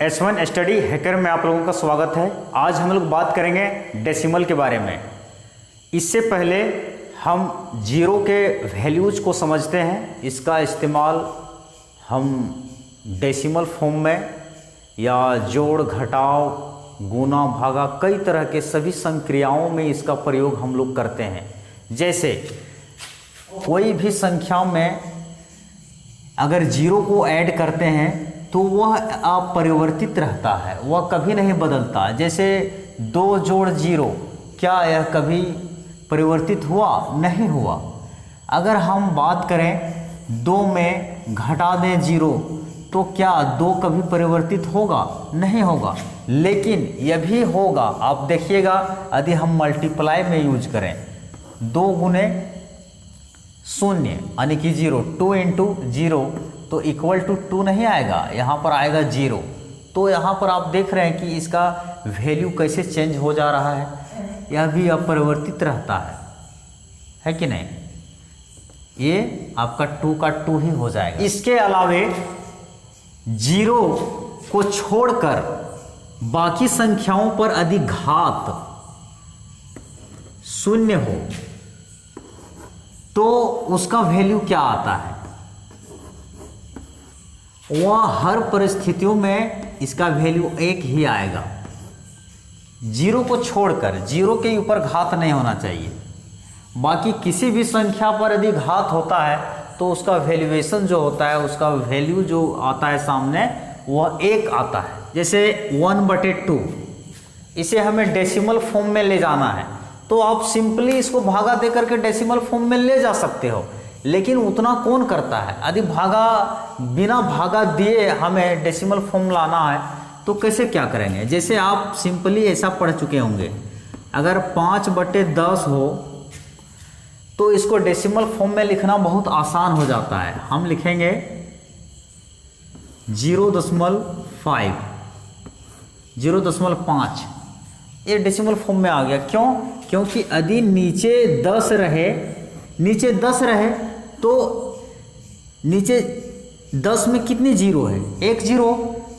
S1 study hacker में आप लोगों का स्वागत है। आज हम लोग बात करेंगे डेसिमल के बारे में। इससे पहले हम जीरो के वैल्यूज को समझते हैं। इसका इस्तेमाल हम डेसिमल फॉर्म में या जोड़ घटाव गुना भागा कई तरह के सभी संक्रियाओं में इसका प्रयोग हम लोग करते हैं। जैसे कोई भी संख्या में अगर जीरो को ऐड करते हैं तो वह अपरिवर्तित रहता है, वह कभी नहीं बदलता। जैसे 2 जोड़ 0, क्या यह कभी परिवर्तित हुआ? नहीं हुआ। अगर हम बात करें 2 में घटा दें 0 तो क्या 2 कभी परिवर्तित होगा? नहीं होगा। लेकिन यह भी होगा, आप देखिएगा, यदि हम मल्टीप्लाई में यूज करें 2 गुने 0 यानी कि 0, 2 इंटू 0 तो इक्वल टू 2 नहीं आएगा, यहाँ पर आएगा 0। तो यहाँ पर आप देख रहे हैं कि इसका वैल्यू कैसे चेंज हो जा रहा है, यह भी अपरिवर्तित रहता है कि नहीं? ये आपका 2 का 2 ही हो जाएगा। इसके अलावे 0 को छोड़कर बाकी संख्याओं पर यदि घात 0 हो तो उसका वैल्यू क्या आता है? वह हर परिस्थितियों में इसका वैल्यू 1 ही आएगा। 0 को छोड़कर, 0 के ऊपर घात नहीं होना चाहिए। बाकी किसी भी संख्या पर यदि घात होता है तो उसका वैल्यूएशन जो होता है, उसका वैल्यू जो आता है सामने, वह 1 आता है। जैसे 1/2, इसे हमें डेसिमल फॉर्म में ले जाना है तो आप सिंपली इसको भागा दे करके डेसिमल फॉर्म में ले जा सकते हो। लेकिन उतना कौन करता है? यदि बिना भागा दिए हमें डेसिमल फॉर्म लाना है तो कैसे क्या करेंगे? जैसे आप सिंपली ऐसा पढ़ चुके होंगे, अगर 5/10 हो तो इसको डेसिमल फॉर्म में लिखना बहुत आसान हो जाता है। हम लिखेंगे 0.5, 0.5, ये डेसिमल फॉर्म में आ गया। क्यों? क्योंकि यदि नीचे 10 रहे तो नीचे 10 में कितनी 0 है? 1 0।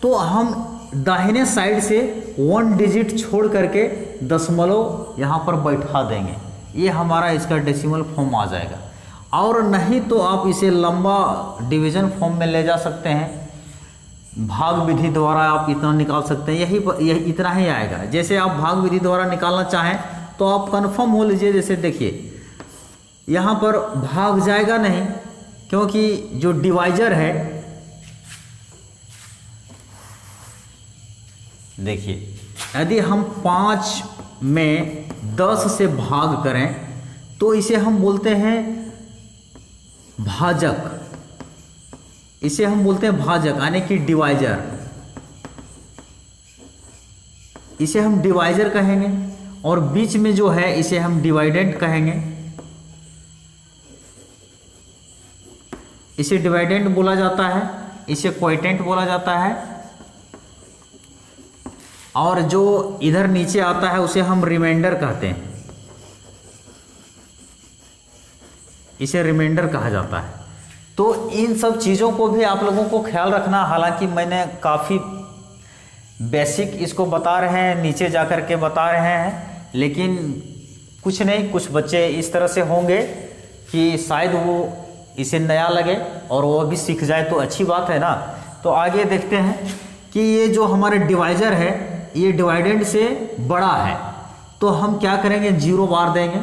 तो हम दाहिने साइड से 1 डिजिट छोड़ करके दशमलव यहाँ पर बैठा देंगे, ये हमारा इसका डेसिमल फॉर्म आ जाएगा। और नहीं तो आप इसे लंबा डिवीजन फॉर्म में ले जा सकते हैं, भाग विधि द्वारा आप इतना निकाल सकते हैं, यही इतना ही आएगा। जैसे आप भाग विधि द्वारा निकालना चाहें तो आप कन्फर्म हो लीजिए। जैसे देखिए यहाँ पर भाग जाएगा नहीं, क्योंकि जो डिवाइजर है, देखिए यदि हम 5 में 10 से भाग करें तो इसे हम बोलते हैं भाजक, इसे हम बोलते हैं भाजक यानी कि डिवाइजर, इसे हम डिवाइजर कहेंगे। और बीच में जो है इसे हम डिवाइडेंट कहेंगे, इसे डिवाइडेंट बोला जाता है, इसे क्वोटिएंट बोला जाता है। और जो इधर नीचे आता है उसे हम रिमाइंडर कहते हैं, इसे रिमाइंडर कहा जाता है। तो इन सब चीज़ों को भी आप लोगों को ख्याल रखना। हालांकि मैंने काफ़ी बेसिक इसको बता रहे हैं, नीचे जाकर के बता रहे हैं, लेकिन कुछ नहीं, कुछ बच्चे इस तरह से होंगे कि शायद वो इसे नया लगे और वो भी सीख जाए तो अच्छी बात है ना। तो आगे देखते हैं कि ये जो हमारे डिवाइजर है ये डिवाइडेंड से बड़ा है, तो हम क्या करेंगे? 0 बार देंगे,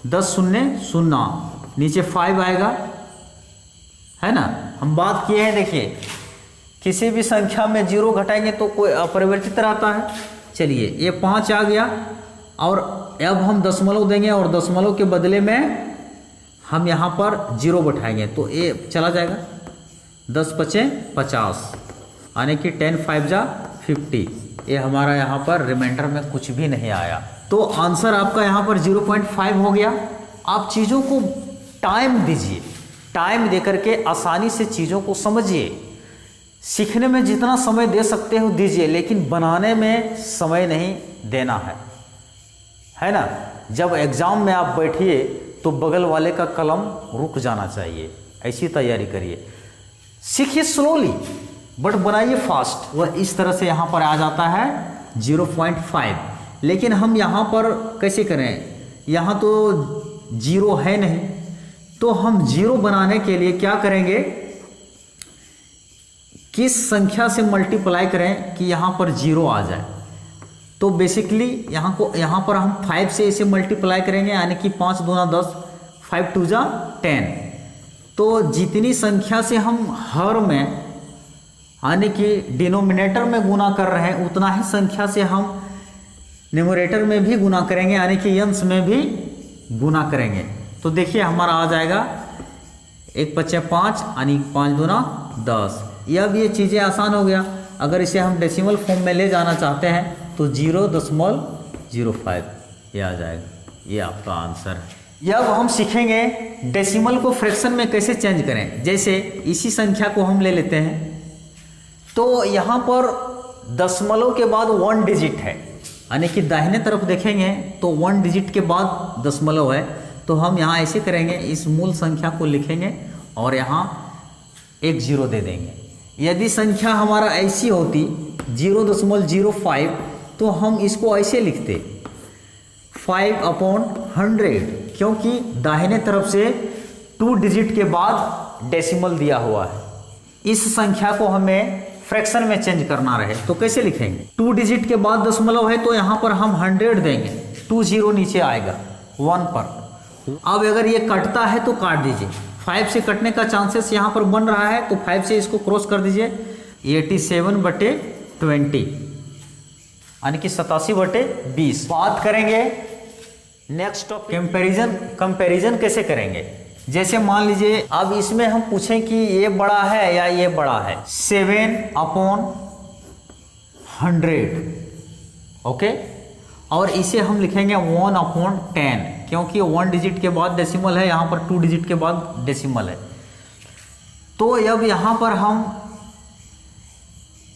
10 0 0, नीचे 5 आएगा, है ना। हम बात किए हैं, देखिए किसी भी संख्या में 0 घटाएंगे तो कोई अपरिवर्तित रहता है। चलिए ये 5 आ गया और अब हम दशमलव देंगे और दशमलव के बदले में हम यहाँ पर 0 बैठाएंगे तो ये चला जाएगा। 10 5 50 यानी कि 10 5 जा 50। ये हमारा यहाँ पर रिमाइंडर में कुछ भी नहीं आया, तो आंसर आपका यहाँ पर 0.5 हो गया। आप चीज़ों को टाइम दीजिए, टाइम दे करके आसानी से चीज़ों को समझिए। सीखने में जितना समय दे सकते हो दीजिए, लेकिन बनाने में समय नहीं देना है ना। जब एग्ज़ाम में आप बैठिए तो बगल वाले का कलम रुक जाना चाहिए, ऐसी तैयारी करिए। सीखिए स्लोली, बट बनाइए फास्ट। वह इस तरह से यहाँ पर आ जाता है 0.5। लेकिन हम यहाँ पर कैसे करें, यहाँ तो 0 है नहीं, तो हम 0 बनाने के लिए क्या करेंगे, किस संख्या से मल्टीप्लाई करें कि यहाँ पर 0 आ जाए। तो बेसिकली यहाँ पर हम 5 से इसे मल्टीप्लाई करेंगे, यानी कि 5 दूना 10, 5 2 जा 10। तो जितनी संख्या से हम हर में यानी कि डिनोमिनेटर में गुना कर रहे हैं, उतना ही संख्या से हम न्यूमरेटर में भी गुना करेंगे, यानी कि अंश में भी गुना करेंगे। तो देखिए हमारा आ जाएगा 1 5 5 यानी 5 दूना 10। अब ये चीज़ें आसान हो गया। अगर इसे हम डेसिमल फॉर्म में ले जाना चाहते हैं तो 0.05 ये आ जाएगा, ये आपका आंसर है। अब हम सीखेंगे डेसिमल को फ्रैक्शन में कैसे चेंज करें। जैसे इसी संख्या को हम ले लेते हैं, तो यहाँ पर दशमलव के बाद 1 डिजिट है, यानी कि दाहिने तरफ देखेंगे तो 1 डिजिट के बाद दशमलव है। तो हम यहाँ ऐसे करेंगे, इस मूल संख्या को लिखेंगे और यहाँ एक 0 दे देंगे। यदि संख्या हमारा ऐसी होती 0.05, तो हम इसको ऐसे लिखते 5/100, क्योंकि दाहिने तरफ से 2 डिजिट के बाद डेसिमल दिया हुआ है। इस संख्या को हमें फ्रैक्शन में चेंज करना रहे तो कैसे लिखेंगे, 2 डिजिट के बाद दशमलव है, तो यहाँ पर हम 100 देंगे, 2 0 नीचे आएगा 1 पर। अब अगर ये कटता है तो काट दीजिए, 5 से कटने का चांसेस यहाँ पर बन रहा है, तो 5 से इसको क्रॉस कर दीजिए, 87/20 यानी कि 87/20। बात करेंगे नेक्स्ट टॉपिक कंपैरिजन कैसे करेंगे। जैसे मान लीजिए अब इसमें हम पूछें कि ये बड़ा है या ये बड़ा है, 7/100, ओके। और इसे हम लिखेंगे 1/10, क्योंकि 1 डिजिट के बाद डेसिमल है, यहाँ पर 2 डिजिट के बाद डेसिमल है। तो अब यहाँ पर हम,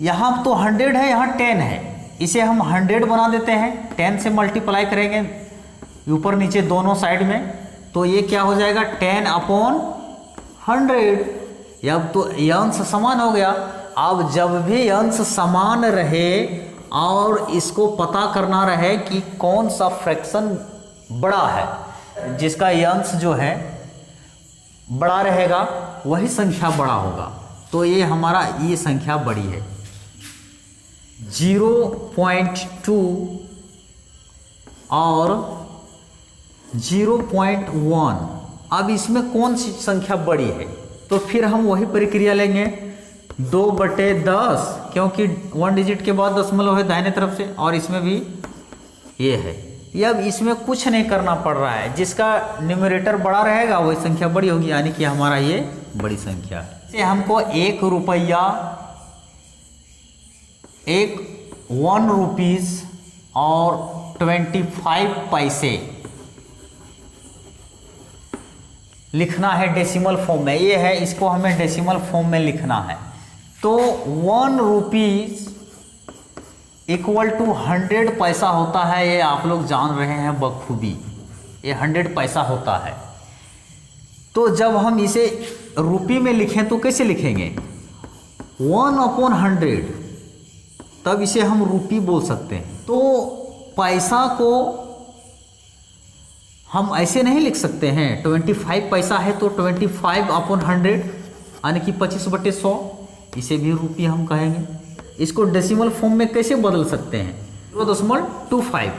यहाँ तो 100 है, यहाँ 10 है, इसे हम 100 बना देते हैं, 10 से मल्टीप्लाई करेंगे ऊपर नीचे दोनों साइड में, तो ये क्या हो जाएगा 10/100। अब तो ये अंश समान हो गया। अब जब भी अंश समान रहे और इसको पता करना रहे कि कौन सा फ्रैक्शन बड़ा है, जिसका ये अंश जो है बड़ा रहेगा वही संख्या बड़ा होगा। तो ये हमारा ये संख्या बड़ी है 0.2 और 0.1। अब इसमें कौन सी संख्या बड़ी है, तो फिर हम वही प्रक्रिया लेंगे 2/10, क्योंकि 1 डिजिट के बाद दशमलव है दाहिने तरफ से, और इसमें भी ये है। अब इसमें कुछ नहीं करना पड़ रहा है, जिसका न्यूमरेटर बड़ा रहेगा वही संख्या बड़ी होगी, यानी कि हमारा ये बड़ी संख्या है। से हमको 1 रुपया, 1 रुपीस और 25 पैसे लिखना है डेसिमल फॉर्म में। ये है, इसको हमें डेसिमल फॉर्म में लिखना है। तो 1 रुपीस इक्वल टू 100 पैसा होता है, ये आप लोग जान रहे हैं बखूबी, ये 100 पैसा होता है। तो जब हम इसे रुपये में लिखें तो कैसे लिखेंगे, 1/100, तब इसे हम रुपये बोल सकते हैं। तो पैसा को हम ऐसे नहीं लिख सकते हैं, 25 पैसा है तो 25/100 यानी कि 25/100, इसे भी रुपये हम कहेंगे। इसको डेसिमल फॉर्म में कैसे बदल सकते हैं, 0.25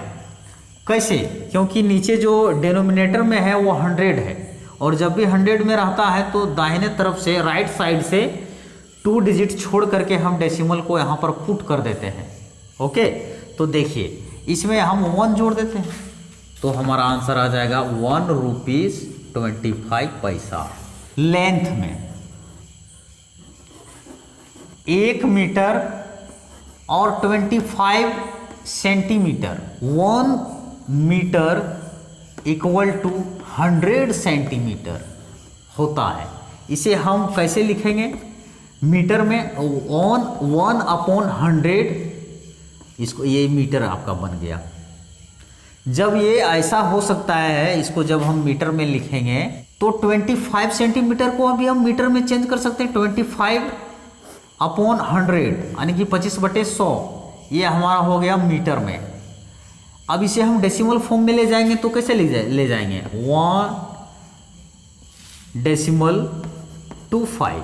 कैसे, क्योंकि नीचे जो डिनोमिनेटर में है वो 100 है, और जब भी 100 में रहता है तो दाहिने तरफ से राइट साइड से 2 डिजिट छोड़ करके हम डेसिमल को यहाँ पर पुट कर देते हैं, ओके। तो देखिए इसमें हम 1 जोड़ देते हैं, तो हमारा आंसर आ जाएगा 1 रुपीस 25 पैसा। लेंथ में 1 मीटर और 25 centimetre, 1 metre equal to 100 centimetre होता है। इसे हम कैसे लिखेंगे, मीटर में 1/100, इसको ये मीटर आपका बन गया। जब ये ऐसा हो सकता है, इसको जब हम मीटर में लिखेंगे तो 25 सेंटीमीटर को अभी हम मीटर में चेंज कर सकते हैं, 25 अपॉन 100 यानी कि 25/100, ये हमारा हो गया मीटर में। अब इसे हम डेसिमल फॉर्म में ले जाएंगे तो कैसे ले जाएंगे, 1.25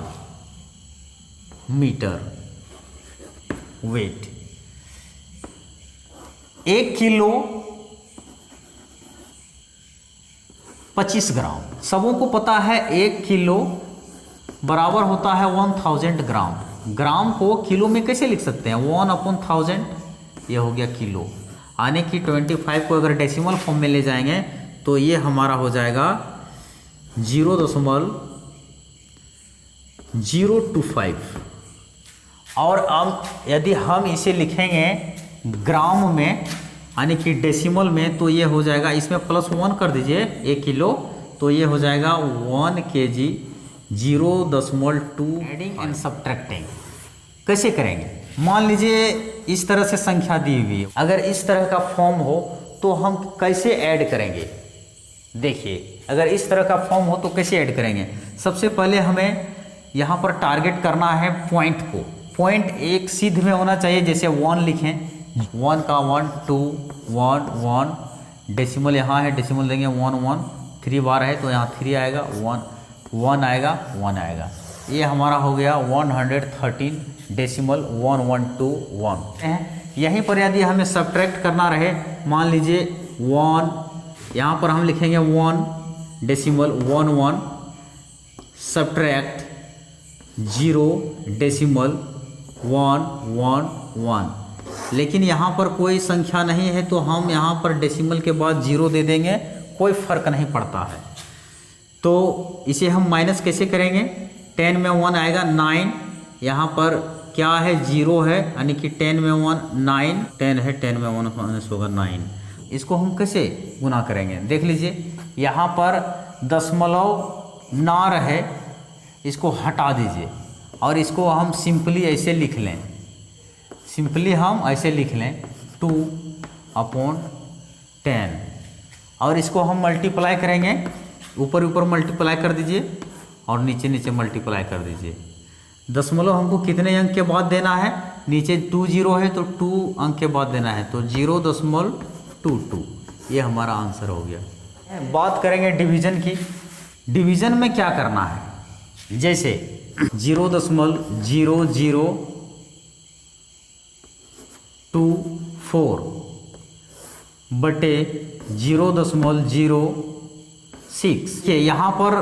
मीटर वेट। 1 किलो 25 ग्राम। सबों को पता है 1 किलो बराबर होता है 1000 ग्राम। ग्राम को किलो में कैसे लिख सकते हैं, 1/1000, ये हो गया किलो। यानी कि 25 को अगर डेसिमल फॉर्म में ले जाएंगे तो ये हमारा हो जाएगा 0.025। और अब यदि हम इसे लिखेंगे ग्राम में यानी कि डेसिमल में तो ये हो जाएगा, इसमें +1 कर दीजिए 1 किलो, तो ये हो जाएगा 1 kg 0.2। एडिंग एंड सब्ट्रैक्टिंग कैसे करेंगे, मान लीजिए इस तरह से संख्या दी हुई है, अगर इस तरह का फॉर्म हो तो हम कैसे ऐड करेंगे। देखिए अगर इस तरह का फॉर्म हो तो कैसे ऐड करेंगे। सबसे पहले हमें यहाँ पर टारगेट करना है पॉइंट को। पॉइंट एक सीध में होना चाहिए, जैसे 1 लिखें, 1 का 1 2 1 1, डेसिमल यहाँ है, डेसिमल देंगे 1 1, 3 बार है तो यहाँ 3 आएगा, 1 1 आएगा, 1 आएगा। ये हमारा हो गया 113 डेसिमल 1121। यहीं पर यदि हमें सब्ट्रैक्ट करना रहे, मान लीजिए 1, यहाँ पर हम लिखेंगे 1 डेसिमल 11, सब्ट्रैक्ट 0 डेसिमल 111। लेकिन यहाँ पर कोई संख्या नहीं है तो हम यहाँ पर डेसिमल के बाद 0 दे देंगे, कोई फर्क नहीं पड़ता है। तो इसे हम माइनस कैसे करेंगे, 10 में 1 आएगा 9, यहाँ पर क्या है 0 है, यानी कि 10 में 1 9, 10 है, 10 में 1 माइनस होगा 9। इसको हम कैसे गुना करेंगे, देख लीजिए यहाँ पर दशमलव ना रहे, इसको हटा दीजिए और इसको हम सिंपली ऐसे लिख लें, सिंपली हम ऐसे लिख लें 2/10, और इसको हम मल्टीप्लाई करेंगे, ऊपर ऊपर मल्टीप्लाई कर दीजिए और नीचे नीचे मल्टीप्लाई कर दीजिए। दशमलव हमको कितने अंक के बाद देना है, नीचे 2 0 है तो 2 अंक के बाद देना है, तो 0.22, ये हमारा आंसर हो गया। बात करेंगे डिवीजन की। डिवीजन में क्या करना है, जैसे 0.0024 बटे 0.06 के यहाँ पर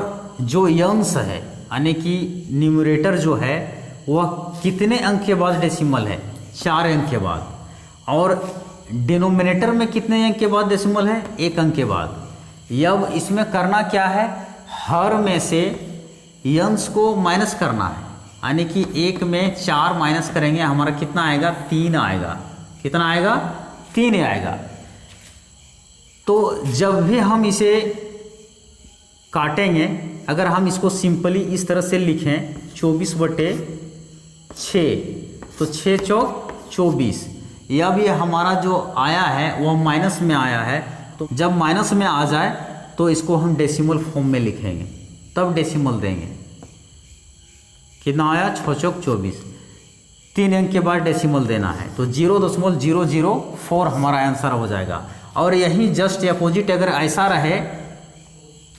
जो अंश है यानी कि न्यूमरेटर जो है वह कितने अंक के बाद डेसिमल है, 4 अंक के बाद, और डिनोमिनेटर में कितने अंक के बाद डेसिमल है, 1 अंक के बाद। अब इसमें करना क्या है, हर में से अंश को माइनस करना है, यानी कि 1 में 4 माइनस करेंगे, हमारा कितना आएगा, 3 आएगा। कितना आएगा, 3 आएगा। तो जब भी हम इसे काटेंगे, अगर हम इसको सिंपली इस तरह से लिखें 24/6, तो 6 चौक 24, अब ये हमारा जो आया है वह माइनस में आया है, तो जब माइनस में आ जाए तो इसको हम डेसिमल फॉर्म में लिखेंगे, तब डेसिमल देंगे। कितना आया, 6 चौक 24, 3 अंक के बाद डेसिमल देना है, तो 0.004 हमारा आंसर हो जाएगा। और यही जस्ट अपोजिट अगर ऐसा रहे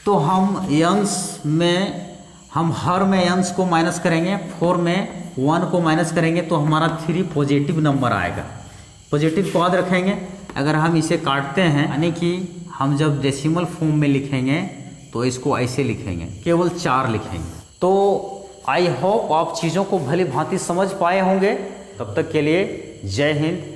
तो हम अंश में, हम हर में अंश को माइनस करेंगे, 4 में 1 को माइनस करेंगे तो हमारा 3 पॉजिटिव नंबर आएगा। पॉजिटिव को याद रखेंगे। अगर हम इसे काटते हैं, यानी कि हम जब डेसिमल फॉर्म में लिखेंगे तो इसको ऐसे लिखेंगे, केवल 4 लिखेंगे। तो आई होप आप चीज़ों को भली भांति समझ पाए होंगे। तब तक के लिए जय हिंद,